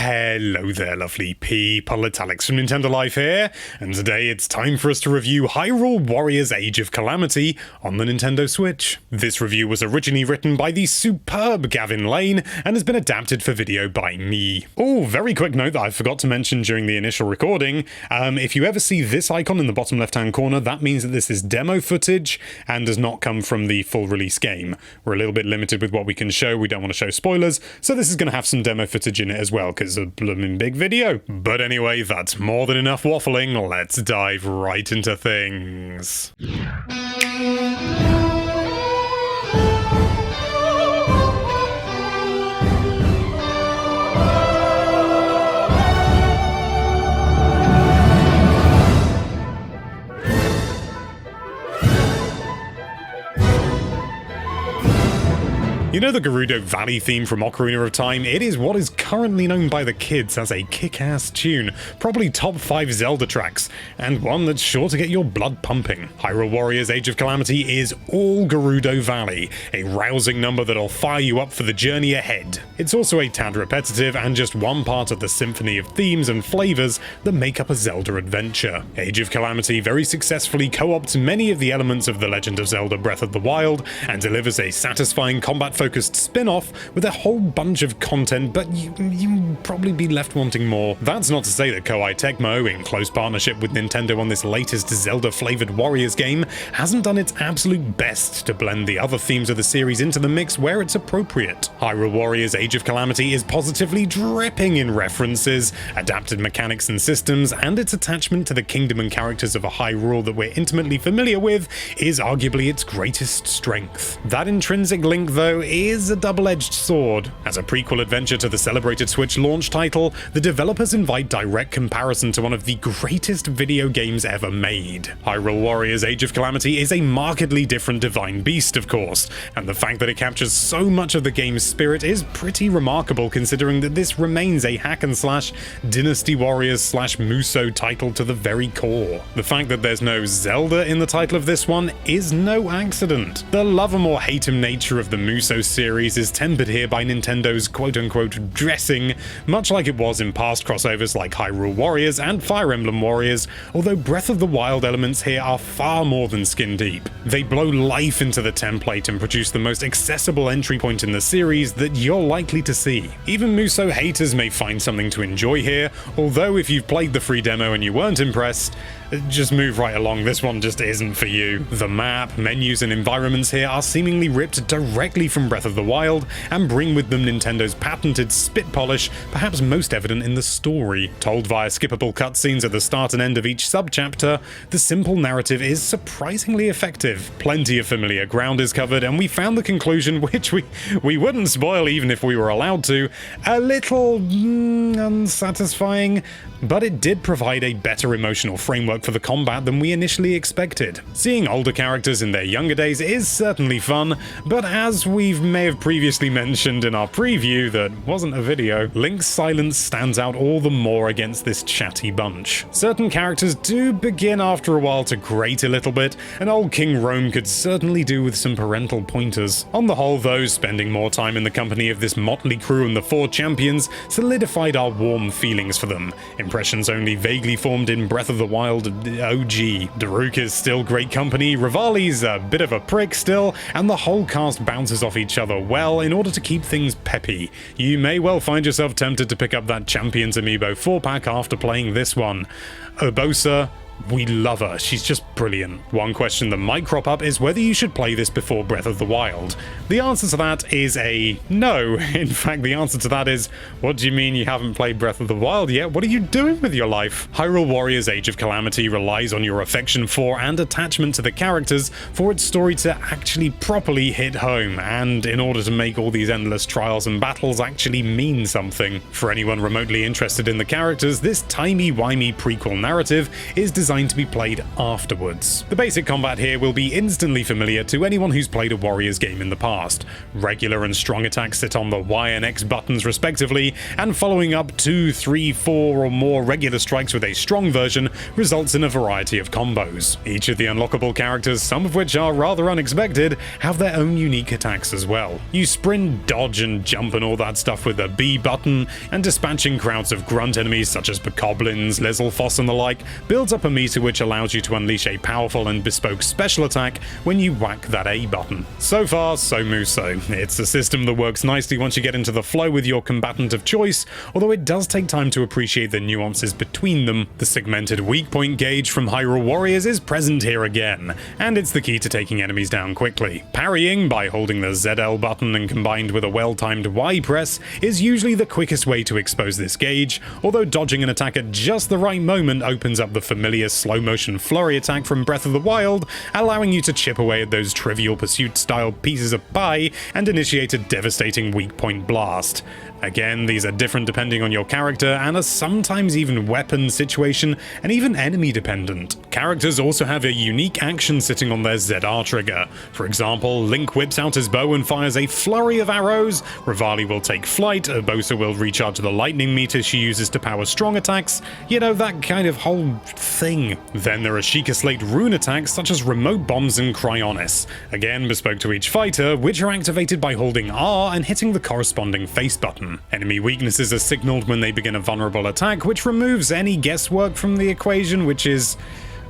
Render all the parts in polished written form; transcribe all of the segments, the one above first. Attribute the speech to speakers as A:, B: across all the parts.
A: Hello there, lovely people, it's Alex from Nintendo Life here, and today it's time for us to review Hyrule Warriors Age of Calamity on the Nintendo Switch. This review was originally written by the superb Gavin Lane, and has been adapted for video by me. Oh, very quick note that I forgot to mention during the initial recording, if you ever see this icon in the bottom left-hand corner, that means that this is demo footage, and does not come from the full release game. We're a little bit limited with what we can show, we don't want to show spoilers, so this is going to have some demo footage in it as well, because a blooming big video. But anyway, that's more than enough waffling, let's dive right into things. You know the Gerudo Valley theme from Ocarina of Time? It is what is currently known by the kids as a kick-ass tune, probably top 5 Zelda tracks, and one that's sure to get your blood pumping. Hyrule Warriors Age of Calamity is all Gerudo Valley, a rousing number that'll fire you up for the journey ahead. It's also a tad repetitive and just one part of the symphony of themes and flavors that make up a Zelda adventure. Age of Calamity very successfully co-opts many of the elements of The Legend of Zelda Breath of the Wild, and delivers a satisfying combat-focused spin-off with a whole bunch of content, but you'd probably be left wanting more. That's not to say that Koei Tecmo, in close partnership with Nintendo on this latest Zelda-flavored Warriors game, hasn't done its absolute best to blend the other themes of the series into the mix where it's appropriate. Hyrule Warriors Age of Calamity is positively dripping in references, adapted mechanics and systems, and its attachment to the kingdom and characters of a Hyrule that we're intimately familiar with is arguably its greatest strength. That intrinsic link, though, is a double-edged sword. As a prequel adventure to the celebrated Switch launch title, the developers invite direct comparison to one of the greatest video games ever made. Hyrule Warriors Age of Calamity is a markedly different divine beast, of course, and the fact that it captures so much of the game's spirit is pretty remarkable considering that this remains a hack-and-slash Dynasty Warriors / Musou title to the very core. The fact that there's no Zelda in the title of this one is no accident. The love 'em or hate 'em nature of the Musou series is tempered here by Nintendo's quote-unquote dressing, much like it was in past crossovers like Hyrule Warriors and Fire Emblem Warriors, although Breath of the Wild elements here are far more than skin deep. They blow life into the template and produce the most accessible entry point in the series that you're likely to see. Even Musou haters may find something to enjoy here, although if you've played the free demo and you weren't impressed, just move right along, this one just isn't for you. The map, menus and environments here are seemingly ripped directly from Breath of the Wild, and bring with them Nintendo's patented spit polish, perhaps most evident in the story. Told via skippable cutscenes at the start and end of each subchapter, the simple narrative is surprisingly effective. Plenty of familiar ground is covered, and we found the conclusion, which we wouldn't spoil even if we were allowed to, a little unsatisfying, but it did provide a better emotional framework for the combat than we initially expected. Seeing older characters in their younger days is certainly fun, but as we may have previously mentioned in our preview that wasn't a video, Link's silence stands out all the more against this chatty bunch. Certain characters do begin after a while to grate a little bit, and old King Rome could certainly do with some parental pointers. On the whole though, spending more time in the company of this motley crew and the 4 champions solidified our warm feelings for them. Impressions only vaguely formed in Breath of the Wild OG. Daruk is still great company, Rivali's a bit of a prick still, and the whole cast bounces off each other well in order to keep things peppy. You may well find yourself tempted to pick up that Champions Amiibo 4-pack after playing this one. Urbosa, we love her, she's just brilliant. One question that might crop up is whether you should play this before Breath of the Wild. The answer to that is a no. In fact, the answer to that is, what do you mean you haven't played Breath of the Wild yet? What are you doing with your life? Hyrule Warriors Age of Calamity relies on your affection for and attachment to the characters for its story to actually properly hit home, and in order to make all these endless trials and battles actually mean something. For anyone remotely interested in the characters, this timey-wimey prequel narrative is designed designed to be played afterwards. The basic combat here will be instantly familiar to anyone who's played a Warriors game in the past. Regular and strong attacks sit on the Y and X buttons respectively, and following up 2, 3, 4 or more regular strikes with a strong version results in a variety of combos. Each of the unlockable characters, some of which are rather unexpected, have their own unique attacks as well. You sprint, dodge and jump and all that stuff with the B button, and dispatching crowds of grunt enemies such as bokoblins, Lizalfos and the like builds up a meter which allows you to unleash a powerful and bespoke special attack when you whack that A button. So far, so muso. It's a system that works nicely once you get into the flow with your combatant of choice, although it does take time to appreciate the nuances between them. The segmented weak point gauge from Hyrule Warriors is present here again, and it's the key to taking enemies down quickly. Parrying by holding the ZL button and combined with a well-timed Y press is usually the quickest way to expose this gauge, although dodging an attack at just the right moment opens up the familiar slow-motion flurry attack from Breath of the Wild, allowing you to chip away at those Trivial Pursuit-style pieces of pie and initiate a devastating weak point blast. Again, these are different depending on your character and are sometimes even weapon, situation, and even enemy dependent. Characters also have a unique action sitting on their ZR trigger. For example, Link whips out his bow and fires a flurry of arrows, Rivali will take flight, Urbosa will recharge the lightning meter she uses to power strong attacks, you know, that kind of whole thing. Then there are Sheikah Slate rune attacks such as remote bombs and Cryonis, again bespoke to each fighter, which are activated by holding R and hitting the corresponding face button. Enemy weaknesses are signaled when they begin a vulnerable attack, which removes any guesswork from the equation, which is,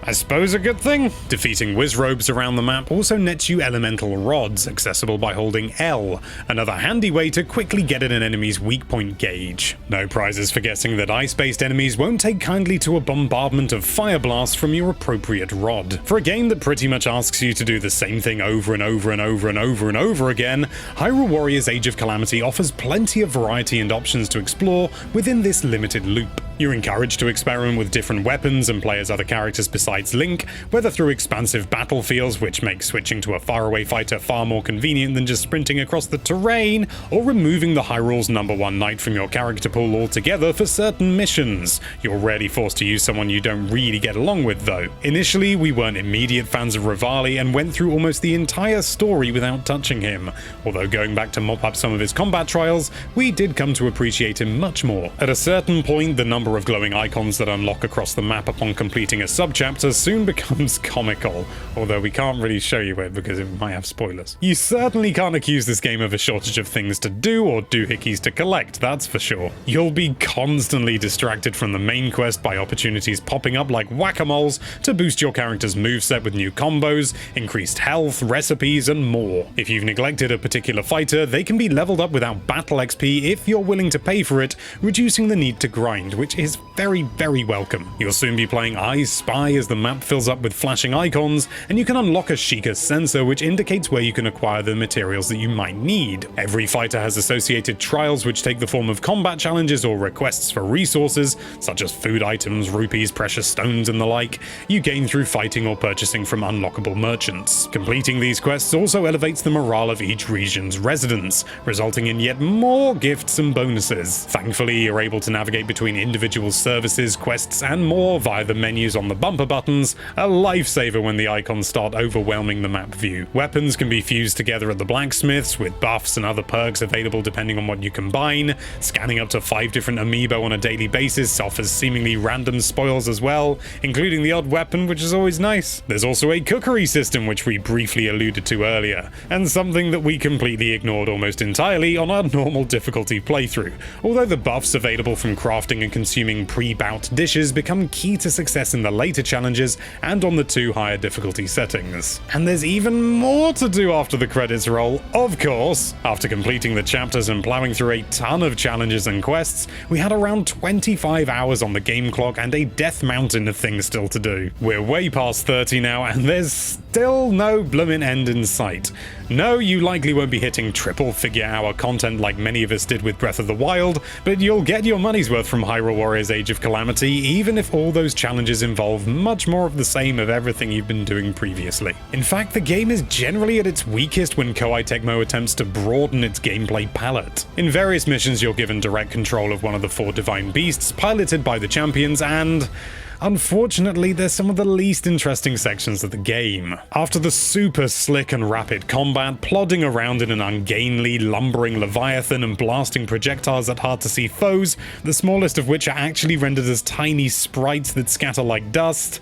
A: I suppose, a good thing. Defeating Wizrobes around the map also nets you elemental rods, accessible by holding L, another handy way to quickly get at an enemy's weak point gauge. No prizes for guessing that ice-based enemies won't take kindly to a bombardment of fire blasts from your appropriate rod. For a game that pretty much asks you to do the same thing over and over and over and over and over again, Hyrule Warriors Age of Calamity offers plenty of variety and options to explore within this limited loop. You're encouraged to experiment with different weapons and play as other characters besides Link, whether through expansive battlefields, which make switching to a faraway fighter far more convenient than just sprinting across the terrain, or removing the Hyrule's #1 knight from your character pool altogether for certain missions. You're rarely forced to use someone you don't really get along with, though. Initially, we weren't immediate fans of Rivali and went through almost the entire story without touching him, although going back to mop up some of his combat trials, we did come to appreciate him much more. At a certain point, the number of glowing icons that unlock across the map upon completing a subchapter soon becomes comical, although we can't really show you it because it might have spoilers. You certainly can't accuse this game of a shortage of things to do or doohickeys to collect, that's for sure. You'll be constantly distracted from the main quest by opportunities popping up like whack-a-moles to boost your character's moveset with new combos, increased health, recipes, and more. If you've neglected a particular fighter, they can be leveled up without battle XP if you're willing to pay for it, reducing the need to grind, which is very, very welcome. You'll soon be playing I Spy as the map fills up with flashing icons, and you can unlock a Sheikah sensor which indicates where you can acquire the materials that you might need. Every fighter has associated trials which take the form of combat challenges or requests for resources, such as food items, rupees, precious stones, and the like, you gain through fighting or purchasing from unlockable merchants. Completing these quests also elevates the morale of each region's residents, resulting in yet more gifts and bonuses. Thankfully, you're able to navigate between individual services, quests, and more via the menus on the bumper buttons, a lifesaver when the icons start overwhelming the map view. Weapons can be fused together at the blacksmiths, with buffs and other perks available depending on what you combine. Scanning up to 5 different amiibo on a daily basis offers seemingly random spoils as well, including the odd weapon, which is always nice. There's also a cookery system, which we briefly alluded to earlier, and something that we completely ignored almost entirely on our normal difficulty playthrough, although the buffs available from crafting and consuming pre-bout dishes become key to success in the later challenges and on the 2 higher difficulty settings. And there's even more to do after the credits roll, of course. After completing the chapters and plowing through a ton of challenges and quests, we had around 25 hours on the game clock and a death mountain of things still to do. We're way past 30 now and there's still no bloomin' end in sight. No, you likely won't be hitting triple-figure hour content like many of us did with Breath of the Wild, but you'll get your money's worth from Hyrule Warriors Age of Calamity, even if all those challenges involve much more of the same of everything you've been doing previously. In fact, the game is generally at its weakest when Koei Tecmo attempts to broaden its gameplay palette. In various missions, you're given direct control of one of the 4 divine beasts, piloted by the champions, and unfortunately they're some of the least interesting sections of the game. After the super slick and rapid combat, plodding around in an ungainly, lumbering leviathan and blasting projectiles at hard-to-see foes, the smallest of which are actually rendered as tiny sprites that scatter like dust,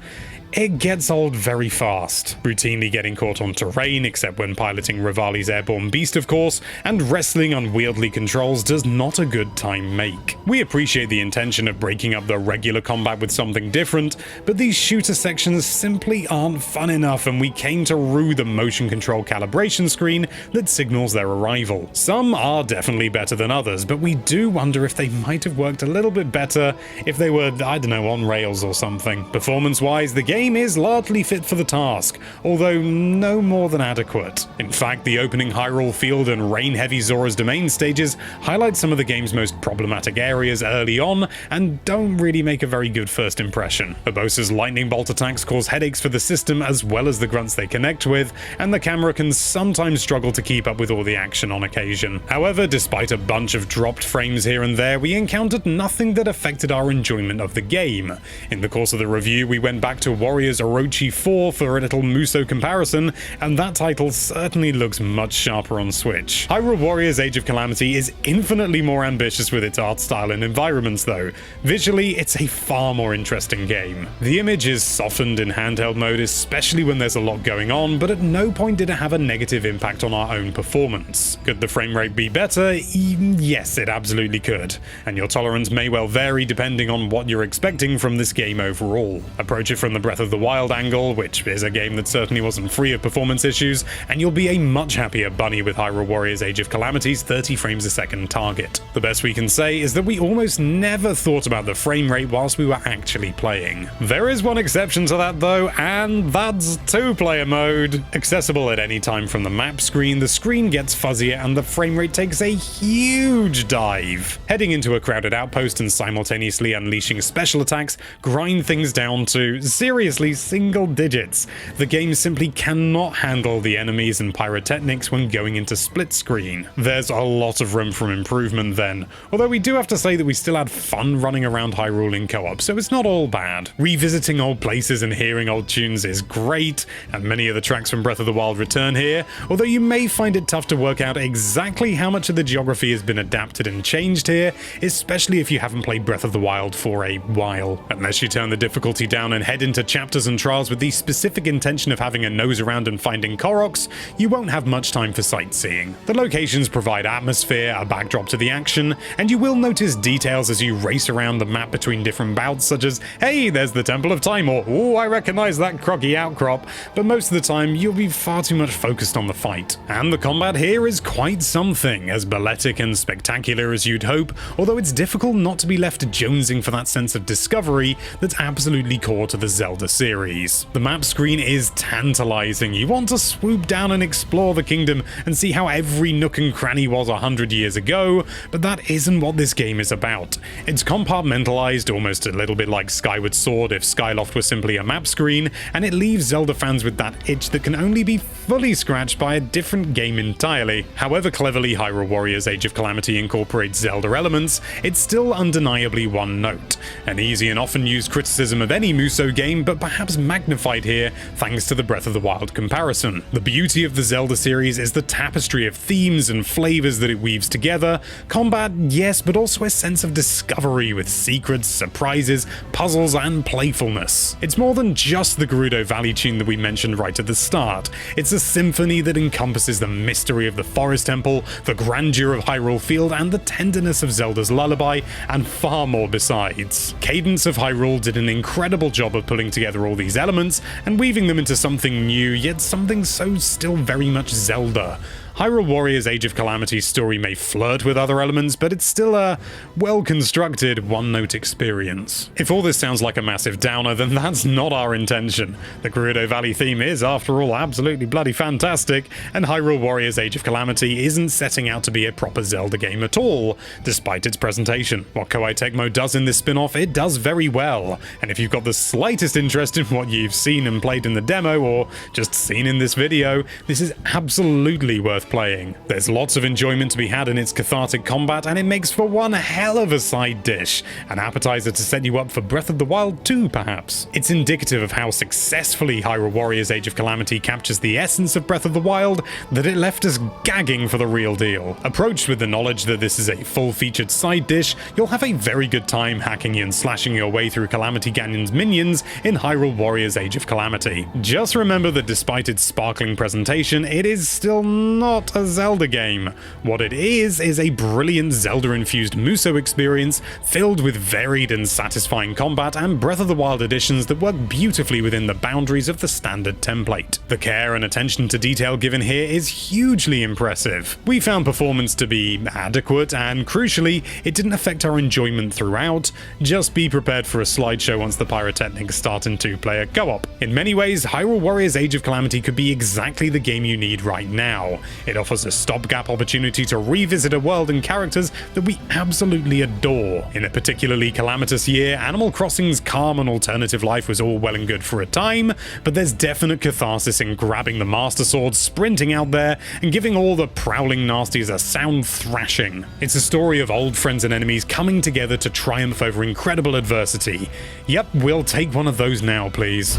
A: it gets old very fast, routinely getting caught on terrain except when piloting Rivali's airborne beast of course, and wrestling unwieldy controls does not a good time make. We appreciate the intention of breaking up the regular combat with something different, but these shooter sections simply aren't fun enough and we came to rue the motion control calibration screen that signals their arrival. Some are definitely better than others, but we do wonder if they might have worked a little bit better if they were, I don't know, on rails or something. Performance-wise, the game is largely fit for the task, although no more than adequate. In fact, the opening Hyrule Field and rain-heavy Zora's Domain stages highlight some of the game's most problematic areas early on and don't really make a very good first impression. Urbosa's lightning bolt attacks cause headaches for the system as well as the grunts they connect with, and the camera can sometimes struggle to keep up with all the action on occasion. However, despite a bunch of dropped frames here and there, we encountered nothing that affected our enjoyment of the game. In the course of the review, we went back to Warriors Orochi 4 for a little Muso comparison, and that title certainly looks much sharper on Switch. Hyrule Warriors Age of Calamity is infinitely more ambitious with its art style and environments though. Visually, it's a far more interesting game. The image is softened in handheld mode, especially when there's a lot going on, but at no point did it have a negative impact on our own performance. Could the frame rate be better? Yes, it absolutely could, and your tolerance may well vary depending on what you're expecting from this game overall. Approach it from the Breath of the Wild angle, which is a game that certainly wasn't free of performance issues, and you'll be a much happier bunny with Hyrule Warriors Age of Calamity's 30 frames a second target. The best we can say is that we almost never thought about the frame rate whilst we were actually playing. There is one exception to that though, and that's two-player mode. Accessible at any time from the map screen, the screen gets fuzzier and the frame rate takes a huge dive. Heading into a crowded outpost and simultaneously unleashing special attacks grind things down to, seriously, single digits. The game simply cannot handle the enemies and pyrotechnics when going into split screen. There's a lot of room for improvement then, although we do have to say that we still had fun running around Hyrule in co-op, so it's not all bad. Revisiting old places and hearing old tunes is great, and many of the tracks from Breath of the Wild return here, although you may find it tough to work out exactly how much of the geography has been adapted and changed here, especially if you haven't played Breath of the Wild for a while. Unless you turn the difficulty down and head into chapters and trials with the specific intention of having a nose around and finding Koroks, you won't have much time for sightseeing. The locations provide atmosphere, a backdrop to the action, and you will notice details as you race around the map between different bouts, such as, hey, there's the Temple of Time, or, ooh, I recognize that croggy outcrop, but most of the time you'll be far too much focused on the fight. And the combat here is quite something, as balletic and spectacular as you'd hope, although it's difficult not to be left jonesing for that sense of discovery that's absolutely core to the Zelda series. The map screen is tantalizing. You want to swoop down and explore the kingdom and see how every nook and cranny was 100 years ago, but that isn't what this game is about. It's compartmentalized, almost a little bit like Skyward Sword if Skyloft was simply a map screen, and it leaves Zelda fans with that itch that can only be fully scratched by a different game entirely. However cleverly Hyrule Warriors Age of Calamity incorporates Zelda elements, it's still undeniably one note. An easy and often used criticism of any Muso game, but perhaps magnified here thanks to the Breath of the Wild comparison. The beauty of the Zelda series is the tapestry of themes and flavors that it weaves together. Combat, yes, but also a sense of discovery with secrets, surprises, puzzles, and playfulness. It's more than just the Gerudo Valley tune that we mentioned right at the start. It's a symphony that encompasses the mystery of the Forest Temple, the grandeur of Hyrule Field, and the tenderness of Zelda's lullaby, and far more besides. Cadence of Hyrule did an incredible job of pulling together all these elements and weaving them into something new, yet something so still very much Zelda. Hyrule Warriors Age of Calamity's story may flirt with other elements, but it's still a well-constructed, one-note experience. If all this sounds like a massive downer, then that's not our intention. The Gerudo Valley theme is, after all, absolutely bloody fantastic, and Hyrule Warriors Age of Calamity isn't setting out to be a proper Zelda game at all, despite its presentation. What Koei Tecmo does in this spin-off, it does very well, and if you've got the slightest interest in what you've seen and played in the demo, or just seen in this video, this is absolutely worth worth playing. There's lots of enjoyment to be had in its cathartic combat, and it makes for one hell of a side dish, an appetizer to set you up for Breath of the Wild 2, perhaps. It's indicative of how successfully Hyrule Warriors Age of Calamity captures the essence of Breath of the Wild that it left us gagging for the real deal. Approached with the knowledge that this is a full-featured side dish, you'll have a very good time hacking and slashing your way through Calamity Ganon's minions in Hyrule Warriors Age of Calamity. Just remember that despite its sparkling presentation, it is still not a Zelda game. What it is a brilliant Zelda-infused Musou experience filled with varied and satisfying combat and Breath of the Wild additions that work beautifully within the boundaries of the standard template. The care and attention to detail given here is hugely impressive. We found performance to be adequate, and crucially, it didn't affect our enjoyment throughout. Just be prepared for a slideshow once the pyrotechnics start in 2-player co-op. In many ways, Hyrule Warriors Age of Calamity could be exactly the game you need right now. It offers a stopgap opportunity to revisit a world and characters that we absolutely adore. In a particularly calamitous year, Animal Crossing's calm and alternative life was all well and good for a time, but there's definite catharsis in grabbing the Master Sword, sprinting out there, and giving all the prowling nasties a sound thrashing. It's a story of old friends and enemies coming together to triumph over incredible adversity. Yep, we'll take one of those now, please.